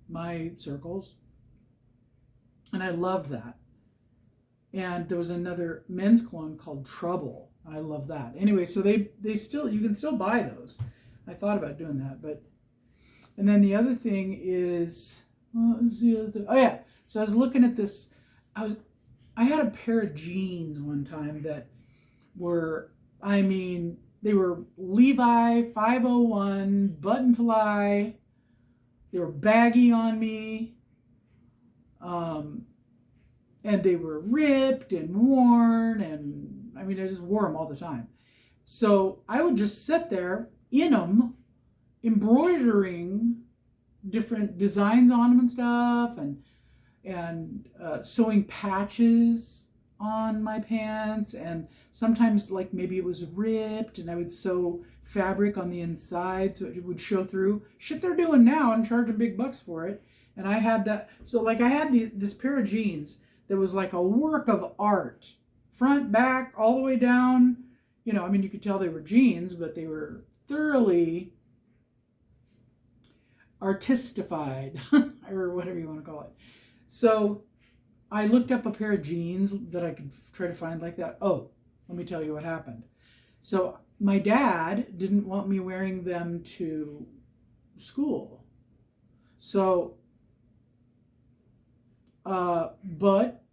my circles. And I loved that. And there was another men's cologne called Trouble. I love that. Anyway, so they still, you can still buy those. I thought about doing that, but, and then the other thing is, what was the other thing? Oh yeah. So I was looking at this. I had a pair of jeans one time that were, I mean, they were Levi 501 button fly. They were baggy on me. And they were ripped and worn, and I mean, I just wore them all the time. So I would just sit there in them, embroidering different designs on them and stuff, and sewing patches on my pants, and sometimes like maybe it was ripped, and I would sew fabric on the inside so it would show through. Shit they're doing now and charging big bucks for it. And I had that. So like I had this pair of jeans that was like a work of art, front, back, all the way down. You know, I mean, you could tell they were jeans, but they were thoroughly artistified, or whatever you want to call it. So I looked up a pair of jeans that I could try to find like that. Oh, let me tell you what happened. So my dad didn't want me wearing them to school. So, but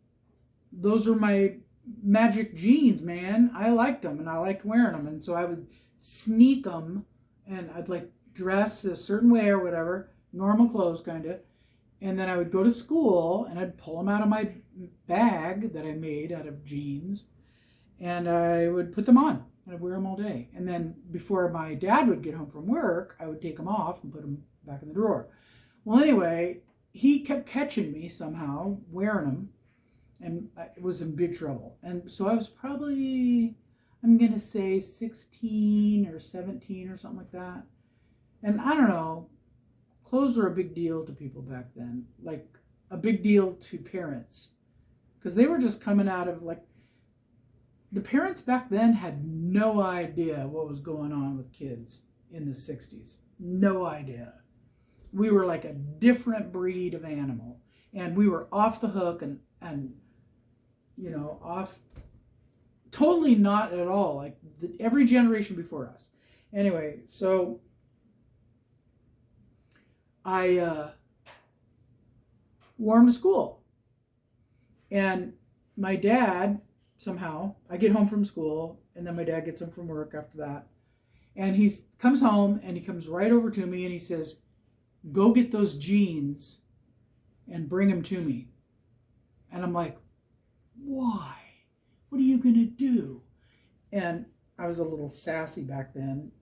those are my magic jeans, man. I liked them and I liked wearing them. And so I would sneak them, and I'd like dress a certain way or whatever, normal clothes kind of. And then I would go to school and I'd pull them out of my bag that I made out of jeans, and I would put them on and I'd wear them all day. And then before my dad would get home from work, I would take them off and put them back in the drawer. Well, anyway, he kept catching me somehow wearing them, and I was in big trouble. And so I was probably, I'm going to say 16 or 17 or something like that. And I don't know, clothes were a big deal to people back then, like a big deal to parents, because they were just coming out of like, the parents back then had no idea what was going on with kids in the 60s. No idea. We were like a different breed of animal, and we were off the hook and you know, off, totally not at all like every generation before us. Anyway, so I wore them to school, and my dad, somehow, I get home from school, and then my dad gets home from work after that, and he comes home, and he comes right over to me, and he says, "Go get those jeans and bring them to me." And I'm like, "Why? What are you gonna do?" And I was a little sassy back then.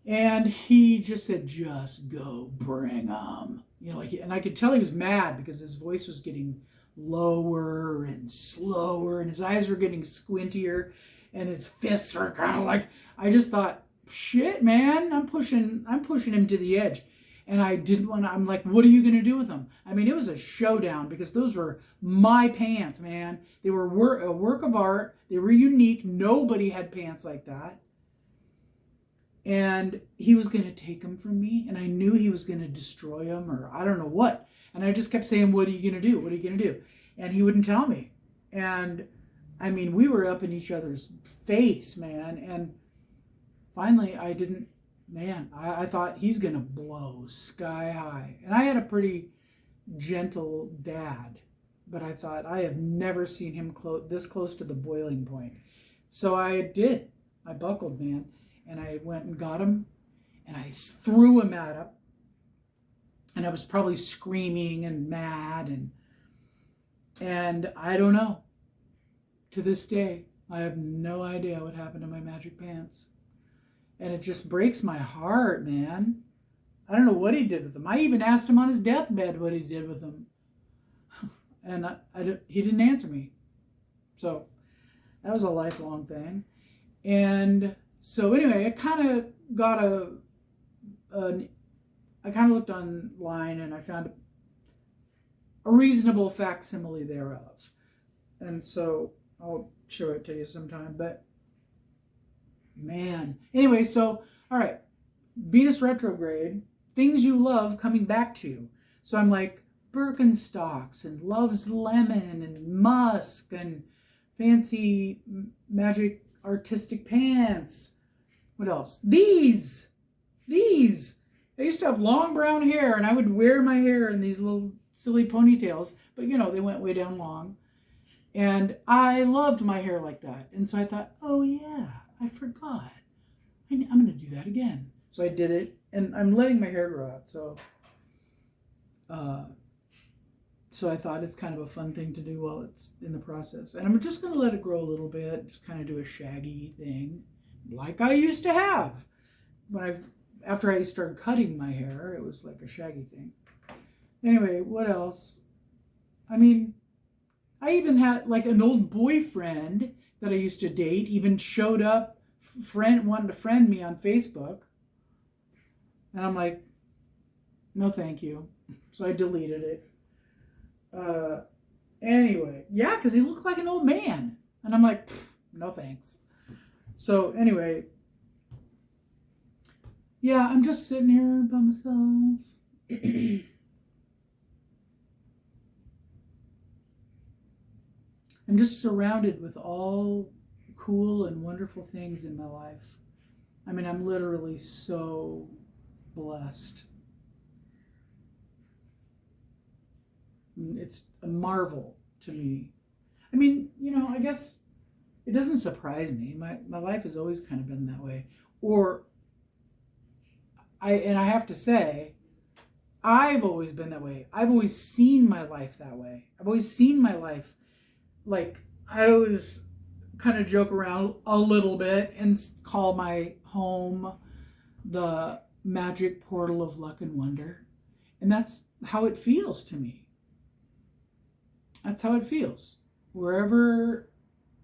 And he just said, "Just go bring them." You know, like, and I could tell he was mad because his voice was getting lower and slower, and his eyes were getting squintier, and his fists were kind of like, I just thought, shit, man, I'm pushing him to the edge. And I didn't want to, I'm like, what are you going to do with them? I mean, it was a showdown because those were my pants, man. They were a work of art. They were unique. Nobody had pants like that. And he was going to take them from me, and I knew he was going to destroy them, or I don't know what. And I just kept saying, "What are you going to do? What are you going to do?" And he wouldn't tell me. And I mean, we were up in each other's face, man. And finally, I thought he's going to blow sky high. And I had a pretty gentle dad, but I thought, I have never seen him this close to the boiling point. So I did. I buckled, man. And I went and got him, and I threw him at him. And I was probably screaming and mad, and I don't know. To this day, I have no idea what happened to my magic pants. And it just breaks my heart, man. I don't know what he did with them. I even asked him on his deathbed what he did with them. And he didn't answer me. So that was a lifelong thing. And so anyway, I kind of got I kind of looked online, and I found a reasonable facsimile thereof. And so I'll show it to you sometime. But man, anyway, so all right, Venus retrograde things you love coming back to you. So I'm like Birkenstocks and Love's Lemon and Musk and fancy magic artistic pants. What else? These. I used to have long brown hair and I would wear my hair in these little silly ponytails, but you know, they went way down long. And I loved my hair like that. And so I thought, oh yeah, I forgot. I'm going to do that again. So I did it, and I'm letting my hair grow out. So I thought it's kind of a fun thing to do while it's in the process. And I'm just going to let it grow a little bit, just kind of do a shaggy thing like I used to have. After I started cutting my hair, it was like a shaggy thing. Anyway, what else? I mean, I even had like an old boyfriend that I used to date even showed up, wanted to friend me on Facebook. And I'm like, no, thank you. So I deleted it. Anyway, yeah, because he looked like an old man. And I'm like, no thanks. So anyway, yeah, I'm just sitting here by myself. I'm just surrounded with all cool and wonderful things in my life. I mean, I'm literally so blessed. It's a marvel to me. I mean, you know, I guess it doesn't surprise me. My life has always kind of been that way. I have to say, I've always been that way. I've always seen my life that way. I've always seen my life, like, I always kind of joke around a little bit and call my home the magic portal of luck and wonder. And that's how it feels to me. That's how it feels. Wherever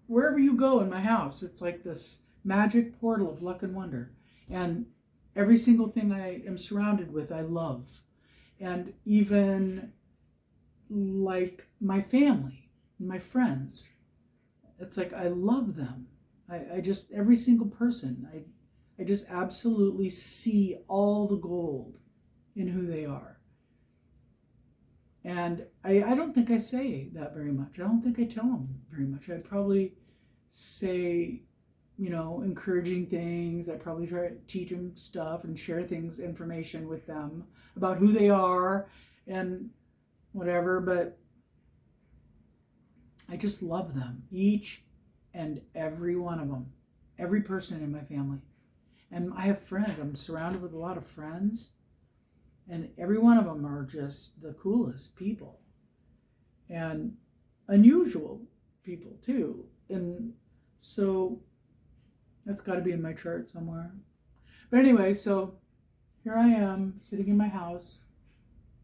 you go in my house, it's like this magic portal of luck and wonder. And every single thing I am surrounded with, I love. And even like my family, my friends, it's like I love them. I just, every single person, I just absolutely see all the gold in who they are. And I don't think I say that very much. I don't think I tell them very much. I probably say, you know, encouraging things. I probably try to teach them stuff and share things, information with them about who they are and whatever. But I just love them, each and every one of them, every person in my family. And I have friends. I'm surrounded with a lot of friends. And every one of them are just the coolest people. And unusual people, too. And so that's got to be in my chart somewhere. But anyway, so here I am sitting in my house.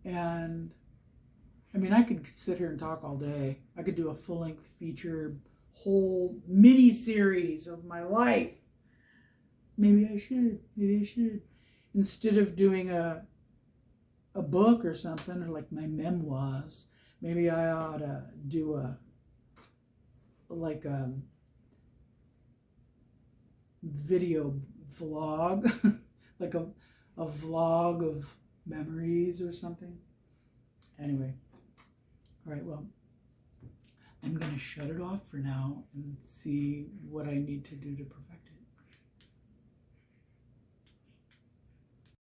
And I mean, I could sit here and talk all day. I could do a full-length feature, whole mini-series of my life. Maybe I should. Instead of doing a book or something, or like my memoirs, maybe I ought to do a video vlog, like a vlog of memories or something. Anyway, all right, well, I'm going to shut it off for now and see what I need to do to perfect